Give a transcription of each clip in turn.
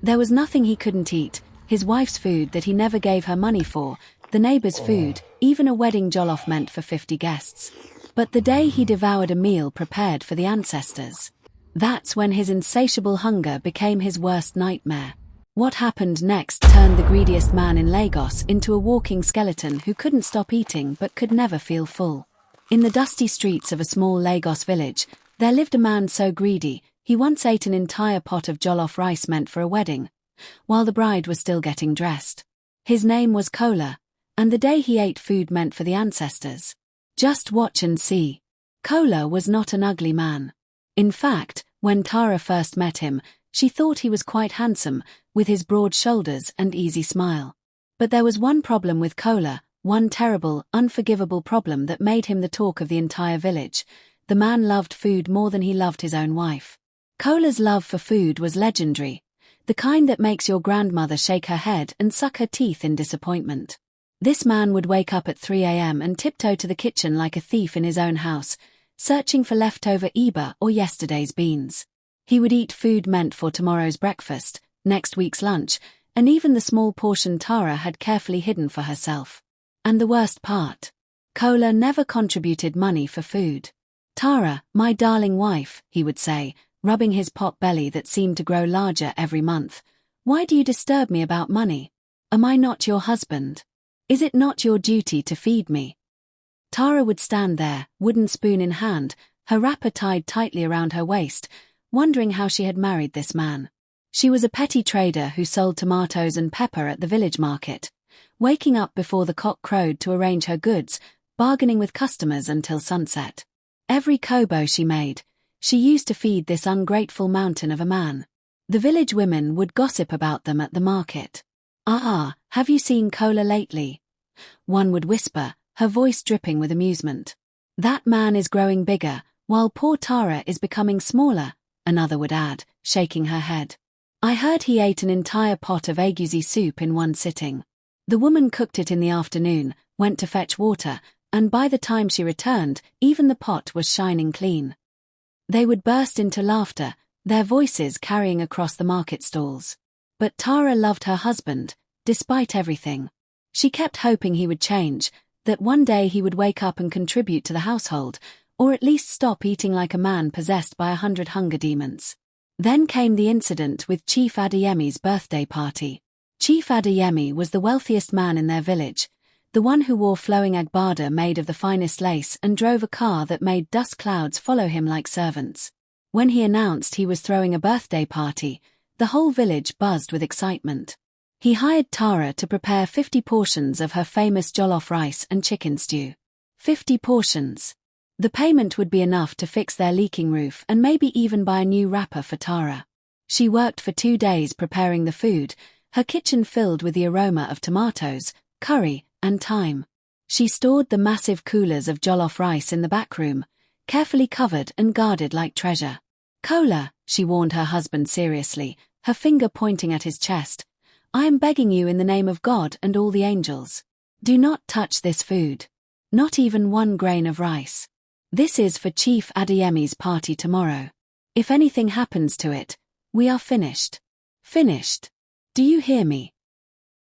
There was nothing he couldn't eat: his wife's food that he never gave her money for, the neighbor's food, even a wedding jollof meant for 50 guests. But the day he devoured a meal prepared for the ancestors, that's when his insatiable hunger became his worst nightmare. What happened next turned the greediest man in Lagos into a walking skeleton who couldn't stop eating but could never feel full. In the dusty streets of a small Lagos village, there lived a man so greedy, he once ate an entire pot of jollof rice meant for a wedding, while the bride was still getting dressed. His name was Kola, and the day he ate food meant for the ancestors. Just watch and see. Kola was not an ugly man. In fact, when Tara first met him, she thought he was quite handsome, with his broad shoulders and easy smile. But there was one problem with Kola, one terrible, unforgivable problem that made him the talk of the entire village. The man loved food more than he loved his own wife. Kola's love for food was legendary, the kind that makes your grandmother shake her head and suck her teeth in disappointment. This man would wake up at 3 a.m. and tiptoe to the kitchen like a thief in his own house, searching for leftover Eba or yesterday's beans. He would eat food meant for tomorrow's breakfast, next week's lunch, and even the small portion Tara had carefully hidden for herself. And the worst part: Kola never contributed money for food. "Tara, my darling wife," he would say, rubbing his pot belly that seemed to grow larger every month, "why do you disturb me about money? Am I not your husband? Is it not your duty to feed me?" Tara would stand there, wooden spoon in hand, her wrapper tied tightly around her waist, wondering how she had married this man. She was a petty trader who sold tomatoes and pepper at the village market, waking up before the cock crowed to arrange her goods, bargaining with customers until sunset. Every kobo she made, she used to feed this ungrateful mountain of a man. The village women would gossip about them at the market. Have you seen Kola lately?" one would whisper, her voice dripping with amusement. "That man is growing bigger, while poor Tara is becoming smaller," another would add, shaking her head. "I heard he ate an entire pot of egusi soup in one sitting. The woman cooked it in the afternoon, went to fetch water, and by the time she returned, even the pot was shining clean." They would burst into laughter, their voices carrying across the market stalls. But Tara loved her husband, despite everything. She kept hoping he would change, that one day he would wake up and contribute to the household, or at least stop eating like a man possessed by 100 hunger demons. Then came the incident with Chief Adeyemi's birthday party. Chief Adeyemi was the wealthiest man in their village, the one who wore flowing agbada made of the finest lace and drove a car that made dust clouds follow him like servants. When he announced he was throwing a birthday party, the whole village buzzed with excitement. He hired Tara to prepare 50 portions of her famous jollof rice and chicken stew. 50 portions. The payment would be enough to fix their leaking roof and maybe even buy a new wrapper for Tara. She worked for 2 days preparing the food, her kitchen filled with the aroma of tomatoes, curry, and thyme. She stored the massive coolers of jollof rice in the back room, carefully covered and guarded like treasure. "Kola," she warned her husband seriously, her finger pointing at his chest, "I am begging you in the name of God and all the angels. Do not touch this food. Not even 1 grain of rice. This is for Chief Adeyemi's party tomorrow. If anything happens to it, we are finished. Finished. Do you hear me?"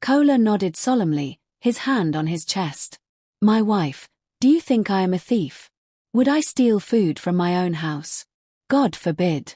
Kola nodded solemnly, his hand on his chest. "My wife, do you think I am a thief? Would I steal food from my own house? God forbid."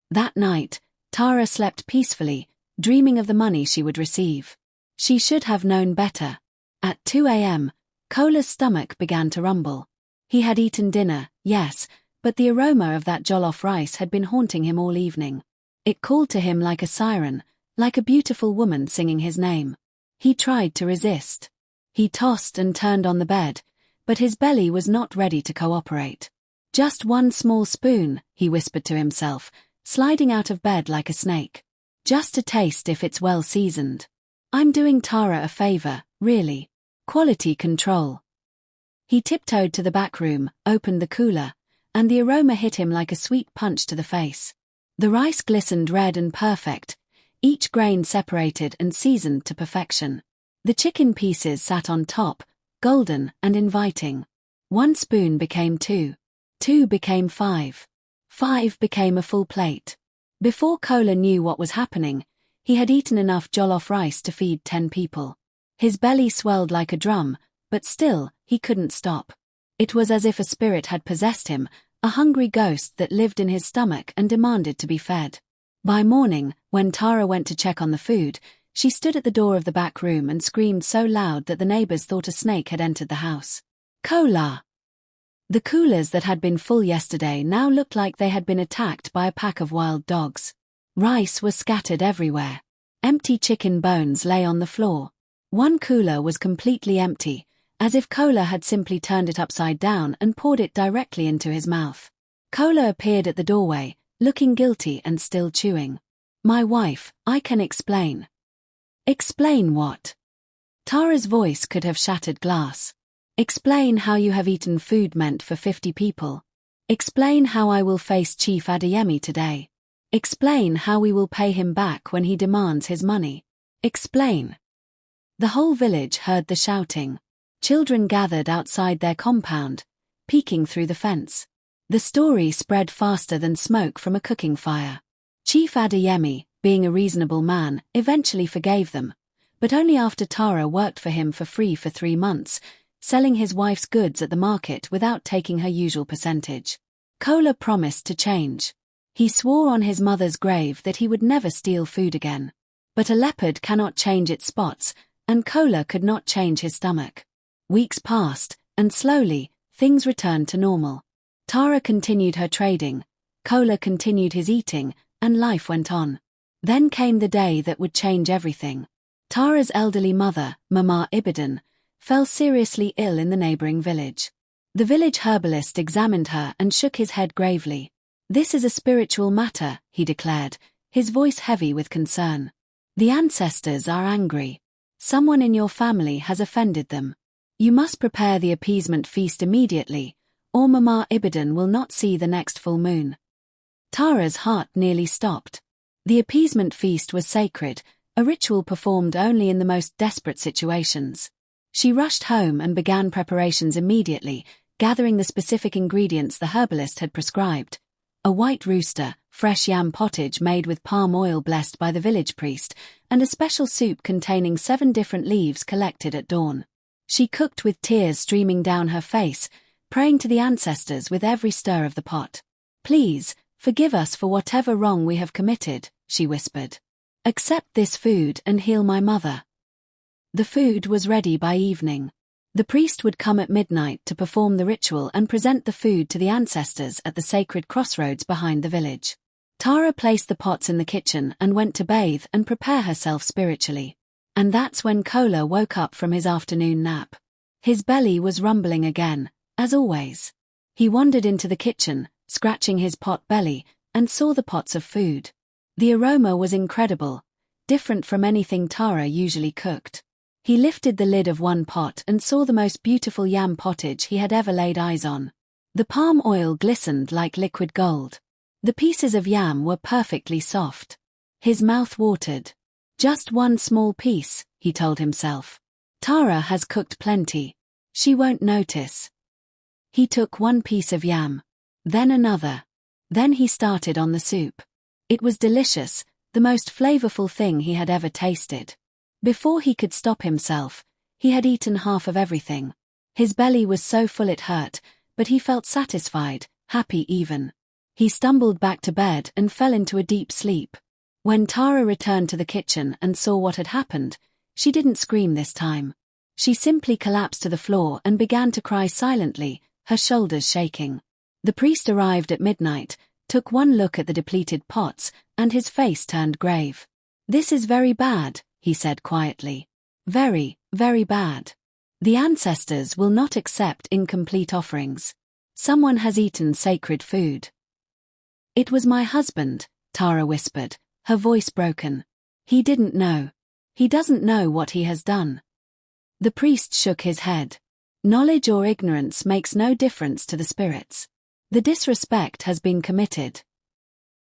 That night, Tara slept peacefully, dreaming of the money she would receive. She should have known better. At 2 a.m., Kola's stomach began to rumble. He had eaten dinner, yes, but the aroma of that jollof rice had been haunting him all evening. It called to him like a siren, like a beautiful woman singing his name. He tried to resist. He tossed and turned on the bed, but his belly was not ready to cooperate. "Just 1 small spoon," he whispered to himself, sliding out of bed like a snake. "Just to taste if it's well seasoned. I'm doing Tara a favor, really. Quality control." He tiptoed to the back room, opened the cooler, and the aroma hit him like a sweet punch to the face. The rice glistened red and perfect, each grain separated and seasoned to perfection. The chicken pieces sat on top, golden and inviting. 1 spoon became 2. 2 became 5. 5 became a full plate. Before Kola knew what was happening, He had eaten enough jollof rice to feed 10 people. His belly swelled like a drum, but still, he couldn't stop. It was as if a spirit had possessed him, a hungry ghost that lived in his stomach and demanded to be fed. By morning, when Tara went to check on the food, she stood at the door of the back room and screamed so loud that the neighbors thought a snake had entered the house. Kola! The coolers that had been full yesterday now looked like they had been attacked by a pack of wild dogs. Rice was scattered everywhere. Empty chicken bones lay on the floor. One cooler was completely empty, as if Kola had simply turned it upside down and poured it directly into his mouth. Kola appeared at the doorway, looking guilty and still chewing. "My wife, I can explain." "Explain what?" Tara's voice could have shattered glass. "Explain how you have eaten food meant for 50 people. Explain how I will face Chief Adeyemi today. Explain how we will pay him back when he demands his money. Explain." The whole village heard the shouting. Children gathered outside their compound, peeking through the fence. The story spread faster than smoke from a cooking fire. Chief Adeyemi, being a reasonable man, eventually forgave them, but only after Tara worked for him for free for 3 months, selling his wife's goods at the market without taking her usual percentage. Kola promised to change. He swore on his mother's grave that he would never steal food again. But a leopard cannot change its spots, and Kola could not change his stomach. Weeks passed, and slowly, things returned to normal. Tara continued her trading, Kola continued his eating, and life went on. Then came the day that would change everything. Tara's elderly mother, Mama Ibadan, fell seriously ill in the neighboring village. The village herbalist examined her and shook his head gravely. "This is a spiritual matter," he declared, his voice heavy with concern. "The ancestors are angry. Someone in your family has offended them. You must prepare the appeasement feast immediately, or Mama Ibadan will not see the next full moon." Tara's heart nearly stopped. The appeasement feast was sacred, a ritual performed only in the most desperate situations. She rushed home and began preparations immediately, gathering the specific ingredients the herbalist had prescribed. A white rooster, fresh yam pottage made with palm oil blessed by the village priest, and a special soup containing 7 different leaves collected at dawn. She cooked with tears streaming down her face, praying to the ancestors with every stir of the pot. "Please, forgive us for whatever wrong we have committed," she whispered. "Accept this food and heal my mother." The food was ready by evening. The priest would come at midnight to perform the ritual and present the food to the ancestors at the sacred crossroads behind the village. Tara placed the pots in the kitchen and went to bathe and prepare herself spiritually. And that's when Kola woke up from his afternoon nap. His belly was rumbling again, as always. He wandered into the kitchen, scratching his pot belly, and saw the pots of food. The aroma was incredible, different from anything Tara usually cooked. He lifted the lid of one pot and saw the most beautiful yam pottage he had ever laid eyes on. The palm oil glistened like liquid gold. The pieces of yam were perfectly soft. His mouth watered. "Just one small piece," he told himself. "Tara has cooked plenty. She won't notice." He took one piece of yam. Then another. Then he started on the soup. It was delicious, the most flavorful thing he had ever tasted. Before he could stop himself, he had eaten half of everything. His belly was so full it hurt, but he felt satisfied, happy even. He stumbled back to bed and fell into a deep sleep. When Tara returned to the kitchen and saw what had happened, she didn't scream this time. She simply collapsed to the floor and began to cry silently, her shoulders shaking. The priest arrived at midnight, took one look at the depleted pots, and his face turned grave. "This is very bad," he said quietly. "Very, very bad. The ancestors will not accept incomplete offerings. Someone has eaten sacred food." "It was my husband," Tara whispered, her voice broken. "He didn't know. He doesn't know what he has done." The priest shook his head. "Knowledge or ignorance makes no difference to the spirits. The disrespect has been committed."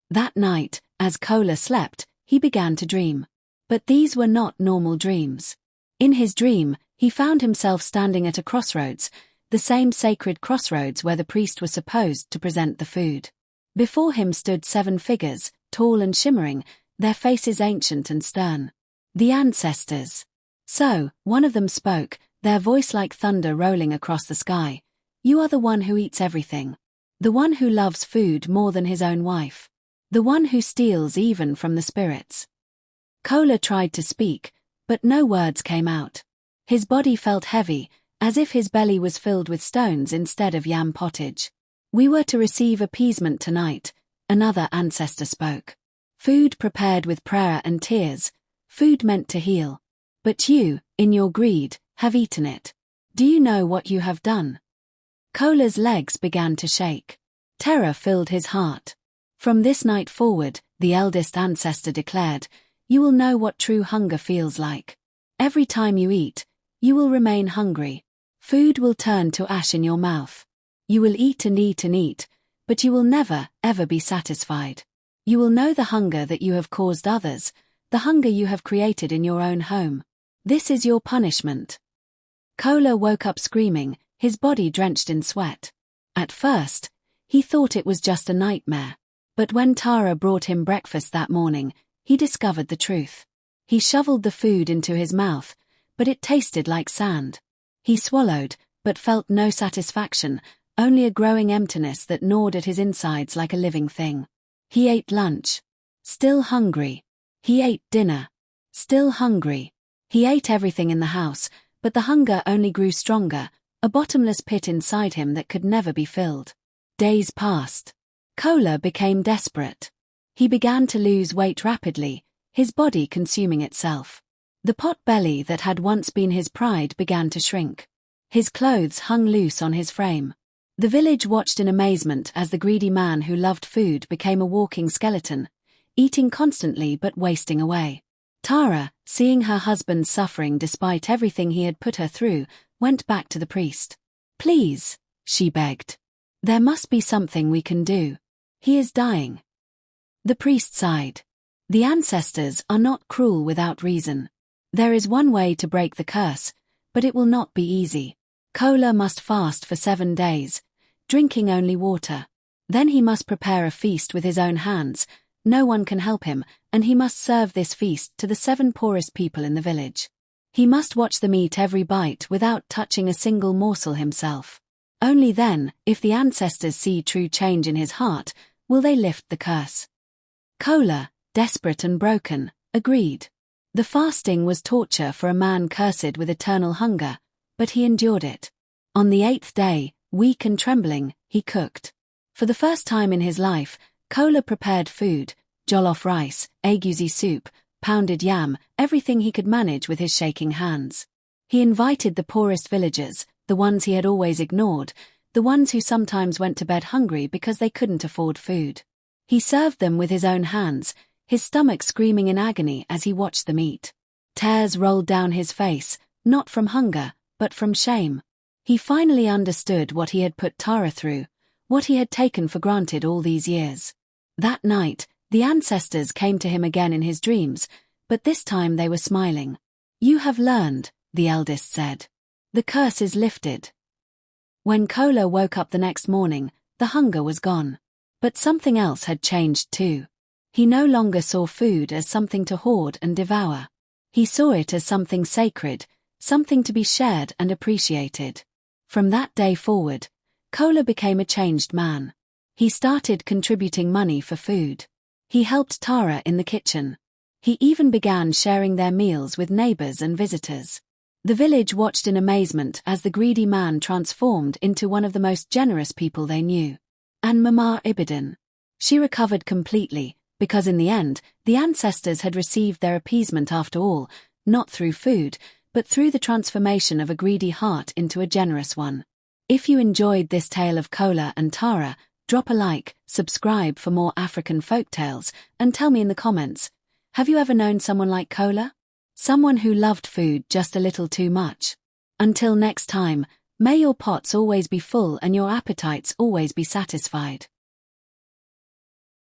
That night, as Kola slept, he began to dream. But these were not normal dreams. In his dream, he found himself standing at a crossroads, the same sacred crossroads where the priest was supposed to present the food. Before him stood 7 figures, tall and shimmering, their faces ancient and stern. The ancestors. So, one of them spoke, their voice like thunder rolling across the sky. You are the one who eats everything. The one who loves food more than his own wife. The one who steals even from the spirits. Kola tried to speak, but no words came out. His body felt heavy, as if his belly was filled with stones instead of yam pottage. We were to receive appeasement tonight, another ancestor spoke. Food prepared with prayer and tears, food meant to heal. But you, in your greed, have eaten it. Do you know what you have done? Kola's legs began to shake. Terror filled his heart. From this night forward, the eldest ancestor declared, you will know what true hunger feels like. Every time you eat, you will remain hungry. Food will turn to ash in your mouth. You will eat and eat and eat, but you will never, ever be satisfied. You will know the hunger that you have caused others, the hunger you have created in your own home. This is your punishment. Kola woke up screaming, his body drenched in sweat. At first, he thought it was just a nightmare. But when Tara brought him breakfast that morning, he discovered the truth. He shoveled the food into his mouth, but it tasted like sand. He swallowed, but felt no satisfaction, only a growing emptiness that gnawed at his insides like a living thing. He ate lunch. Still hungry. He ate dinner. Still hungry. He ate everything in the house, but the hunger only grew stronger, a bottomless pit inside him that could never be filled. Days passed. Kola became desperate. He began to lose weight rapidly, his body consuming itself. The pot belly that had once been his pride began to shrink. His clothes hung loose on his frame. The village watched in amazement as the greedy man who loved food became a walking skeleton, eating constantly but wasting away. Tara, seeing her husband's suffering despite everything he had put her through, went back to the priest. Please, she begged. There must be something we can do. He is dying. The priest sighed. The ancestors are not cruel without reason. There is one way to break the curse, but it will not be easy. Kola must fast for 7 days, drinking only water. Then he must prepare a feast with his own hands. No one can help him, and he must serve this feast to the 7 poorest people in the village. He must watch them eat every bite without touching a single morsel himself. Only then, if the ancestors see true change in his heart, will they lift the curse. Kola, desperate and broken, agreed. The fasting was torture for a man cursed with eternal hunger, but he endured it. On the 8th day, weak and trembling, he cooked. For the first time in his life, Kola prepared food, jollof rice, egusi soup, pounded yam, everything he could manage with his shaking hands. He invited the poorest villagers, the ones he had always ignored, the ones who sometimes went to bed hungry because they couldn't afford food. He served them with his own hands, his stomach screaming in agony as he watched them eat. Tears rolled down his face, not from hunger, but from shame. He finally understood what he had put Tara through, what he had taken for granted all these years. That night, the ancestors came to him again in his dreams, but this time they were smiling. You have learned, the eldest said. The curse is lifted. When Kola woke up the next morning, the hunger was gone. But something else had changed too. He no longer saw food as something to hoard and devour. He saw it as something sacred, something to be shared and appreciated. From that day forward, Kola became a changed man. He started contributing money for food. He helped Tara in the kitchen. He even began sharing their meals with neighbors and visitors. The village watched in amazement as the greedy man transformed into one of the most generous people they knew. And Mama Ibidin. She recovered completely, because in the end, the ancestors had received their appeasement after all, not through food, but through the transformation of a greedy heart into a generous one. If you enjoyed this tale of Kola and Tara, drop a like, subscribe for more African folktales, and tell me in the comments, have you ever known someone like Kola? Someone who loved food just a little too much? Until next time, may your pots always be full and your appetites always be satisfied.